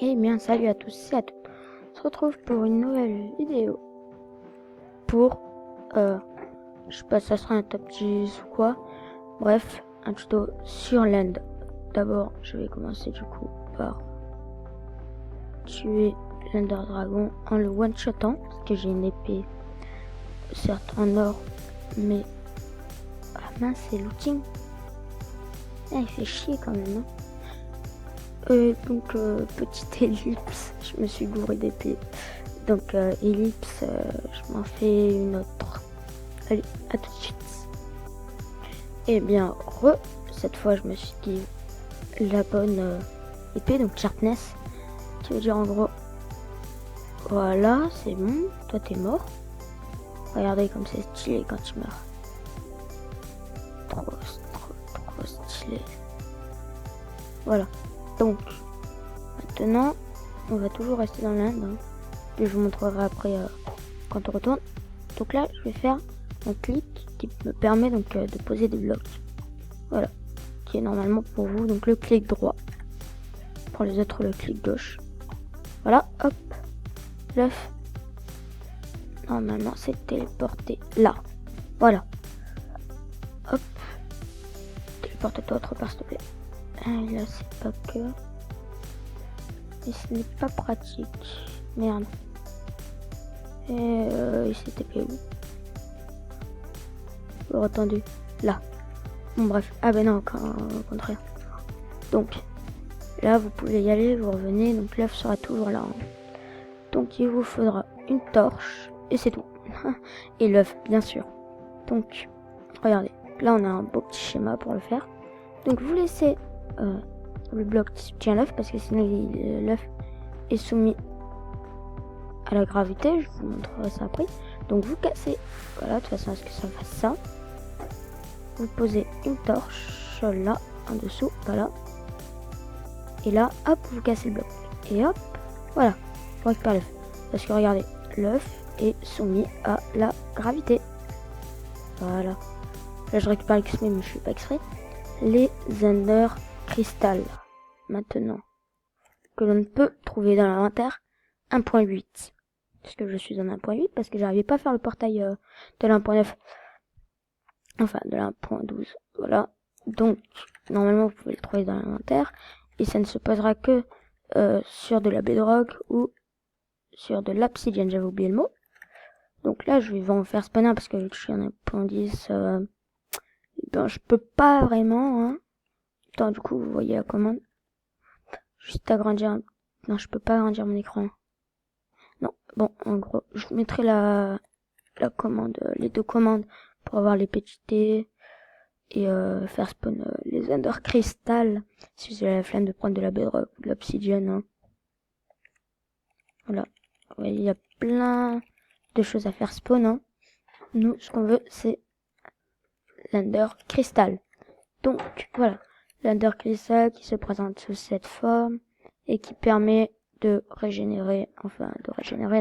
Eh bien, salut à tous et à toutes. On se retrouve pour une nouvelle vidéo. Pour, je sais pas, ça sera un top 10 ou quoi. Bref, un tuto sur l'end. D'abord, je vais commencer du coup par tuer l'Ender Dragon en le one-shotant. Parce que j'ai une épée, certes en or, mais... Ah mince, c'est looting. Ah, il fait chier quand même, hein. Donc, petite ellipse, je me suis gouré d'épée. Donc, ellipse, je m'en fais une autre. Allez, à tout de suite. Et bien, cette fois, je me suis dit la bonne épée, donc sharpness, qui veut dire en gros, voilà, c'est bon, toi t'es mort. Regardez comme c'est stylé quand tu meurs. Trop stylé. Voilà. Donc, maintenant, on va toujours rester dans l'Inde. Hein. Puis je vous montrerai après quand on retourne. Donc là, je vais faire un clic qui me permet donc de poser des blocs. Voilà. Qui est normalement pour vous donc le clic droit. Pour les autres, le clic gauche. Voilà, hop. L'œuf. Normalement, c'est téléporté là. Voilà. Hop. Téléporte-toi autre part, s'il te plaît. Et là, c'est pas que... Et ce n'est pas pratique. Merde. Et il s'est TP où? Oh, attendu. Là. Bon, bref. Ah ben non, au contraire. Donc, là, vous pouvez y aller, vous revenez. Donc, l'œuf sera toujours là. Hein. Donc, il vous faudra une torche. Et c'est tout. Et l'œuf, bien sûr. Donc, regardez. Là, on a un beau petit schéma pour le faire. Donc, vous laissez le bloc qui soutient l'œuf. Parce que sinon, l'œuf est soumis à la gravité. Je vous montrerai ça après. Donc, vous cassez. Voilà, de toute façon, est-ce que ça fasse ça? Vous posez une torche là, en dessous. Voilà. Et là, hop, vous cassez le bloc. Et hop, voilà. Vous récupérez l'œuf. Parce que regardez, l'œuf est soumis à la gravité. Voilà. Là, je récupère l'XP, mais je suis pas extrait. Les Ender Crystal. Maintenant. Que l'on peut trouver dans l'inventaire 1.8. Parce que je suis en 1.8, parce que j'arrivais pas à faire le portail de l'1.9. Enfin, de l'1.12. Voilà. Donc, normalement, vous pouvez le trouver dans l'inventaire. Et ça ne se posera que sur de la bedrock ou sur de l'obsidienne. J'avais oublié le mot. Donc là, je vais en faire spawner parce que je suis en 1.10. Ben, je peux pas vraiment. Hein. Attends, du coup, vous voyez la commande. Juste agrandir. Non, je peux pas agrandir mon écran. Non, bon, en gros, je vous mettrai la commande, les deux commandes pour avoir les PTT et faire spawn les Ender Crystal si vous avez la flemme de prendre de la bedrock ou de l'obsidienne. Hein. Voilà. Vous voyez, il y a plein de choses à faire spawn. Hein. Nous, ce qu'on veut, c'est l'Ender Crystal. Donc, voilà. L'Ender Crystal qui se présente sous cette forme et qui permet de régénérer,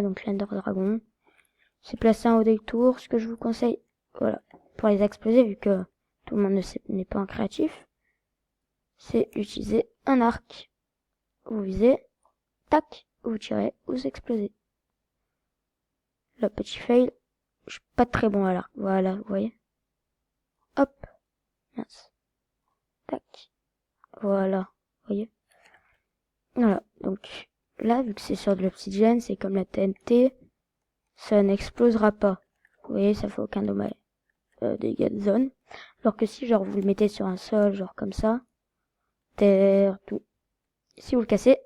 donc l'Ender Dragon. C'est placé en haut des tours. Ce que je vous conseille, voilà, pour les exploser, vu que tout le monde n'est pas un créatif, c'est utiliser un arc. Vous visez, tac, vous tirez, vous explosez. Le petit fail, je suis pas très bon à l'arc. Voilà, vous voyez. Hop, mince. Tac. Voilà, vous voyez. Voilà, donc là, vu que c'est sur de l'obsidienne, c'est comme la TNT, ça n'explosera pas. Vous voyez, ça fait aucun dommage. Dégâts de zone. Alors que si, genre, vous le mettez sur un sol, genre comme ça, terre, tout. Si vous le cassez,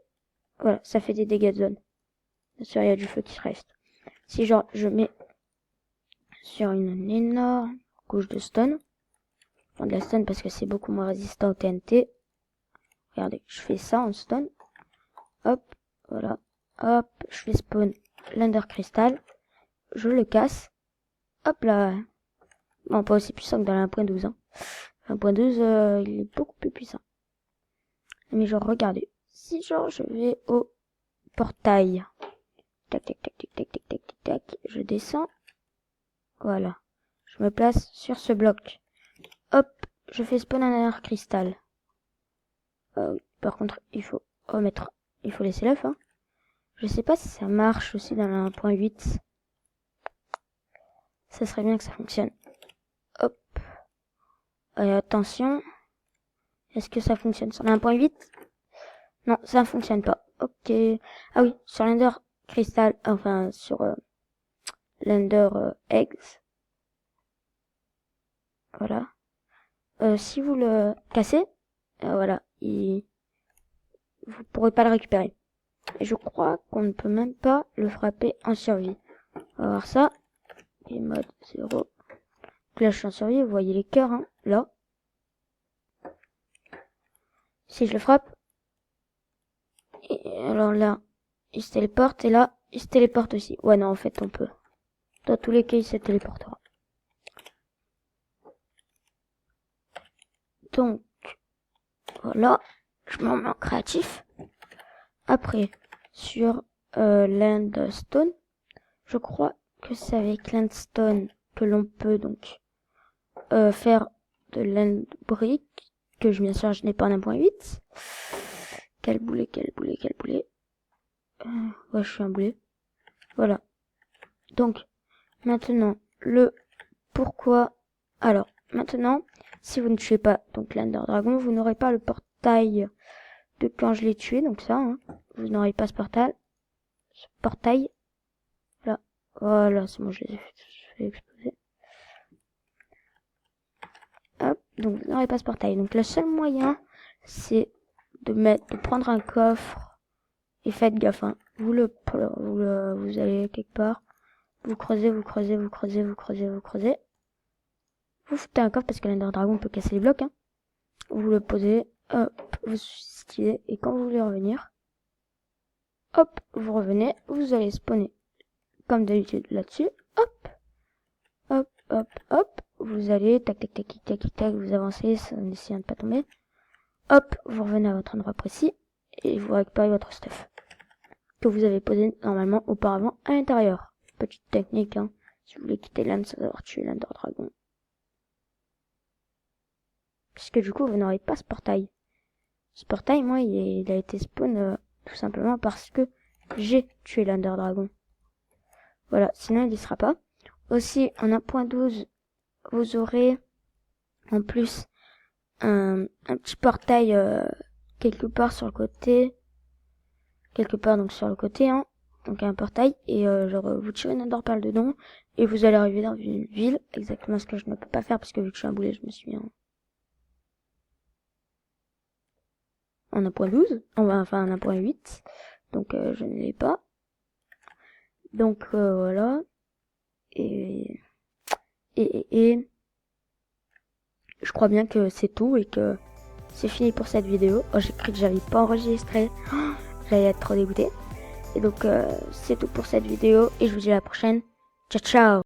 voilà, ça fait des dégâts de zone. Bien sûr, il y a du feu qui reste. Si, genre, je mets sur une énorme couche de stone, enfin de la stone parce que c'est beaucoup moins résistant au TNT. Regardez, je fais ça en stone. Hop, voilà. Hop, je fais spawn l'Ender Crystal. Je le casse. Hop là. Bon, pas aussi puissant que dans la 1.12. Hein. 1.12, il est beaucoup plus puissant. Mais genre, regardez. Si genre, je vais au portail. Tac, tac, tac, tac, tac, tac, tac, tac, tac. Je descends. Voilà. Je me place sur ce bloc. Hop, je fais spawn un Ender Crystal. Par contre, il faut remettre il faut laisser l'œuf, hein. Je sais pas si ça marche aussi dans la 1.8. Ça serait bien que ça fonctionne. Hop. Attention. Est-ce que ça fonctionne sur la 1.8? Non, ça ne fonctionne pas. Ok. Ah oui, sur l'Ender Crystal, enfin sur l'Ender Eggs. Voilà. Si vous le cassez, voilà, vous pourrez pas le récupérer. Et je crois qu'on ne peut même pas le frapper en survie. On va voir ça. Et mode 0. Donc là, je suis en survie. Vous voyez les cœurs, hein, là. Si je le frappe. Et alors là, il se téléporte. Et là, il se téléporte aussi. Ouais, non, en fait, on peut. Dans tous les cas, il se téléportera. Donc, voilà. Je m'en mets en créatif. Après, sur l'Endstone, je crois que c'est avec l'Endstone que l'on peut donc faire de l'end brick, que bien sûr je n'ai pas en 1.8. Quel boulet. Ouais, je suis un boulet. Voilà. Donc, maintenant, le pourquoi. Alors, maintenant, si vous ne tuez pas donc l'Ender Dragon, vous n'aurez pas le portail de quand je l'ai tué, donc ça, hein. Vous n'aurez pas ce portail. Là. Voilà, c'est bon, je l'ai fait exploser. Hop, donc vous n'aurez pas ce portail. Donc le seul moyen, c'est de prendre un coffre et faites gaffe, hein. Vous allez quelque part, vous creusez. Vous foutez un coffre parce que l'Ender Dragon peut casser les blocs, hein. Vous le posez, hop, vous suicidez et quand vous voulez revenir, hop, vous revenez, vous allez spawner comme d'habitude là-dessus, hop, vous allez tac, vous avancez en essayant de pas tomber, hop, vous revenez à votre endroit précis et vous récupérez votre stuff que vous avez posé normalement auparavant à l'intérieur. Petite technique, hein, si vous voulez quitter l'âne sans avoir tué l'Ender Dragon. Puisque du coup, vous n'aurez pas ce portail. Ce portail, moi, il a été spawn tout simplement parce que j'ai tué l'Ender Dragon. Voilà, sinon il n'y sera pas. Aussi, en 1.12, vous aurez en plus un petit portail quelque part sur le côté. Donc sur le côté, hein. Donc un portail et genre vous tirez une Ender Pearl dedans et vous allez arriver dans une ville. Exactement ce que je ne peux pas faire parce que vu que je suis un boulet, je me suis mis en 1.12, enfin en 1.8. Donc je ne l'ai pas. Donc voilà. Et je crois bien que c'est tout et que c'est fini pour cette vidéo. Oh, j'ai cru que j'avais pas enregistré. Oh, j'allais être trop dégoûté. Et donc c'est tout pour cette vidéo et je vous dis à la prochaine. Ciao ciao.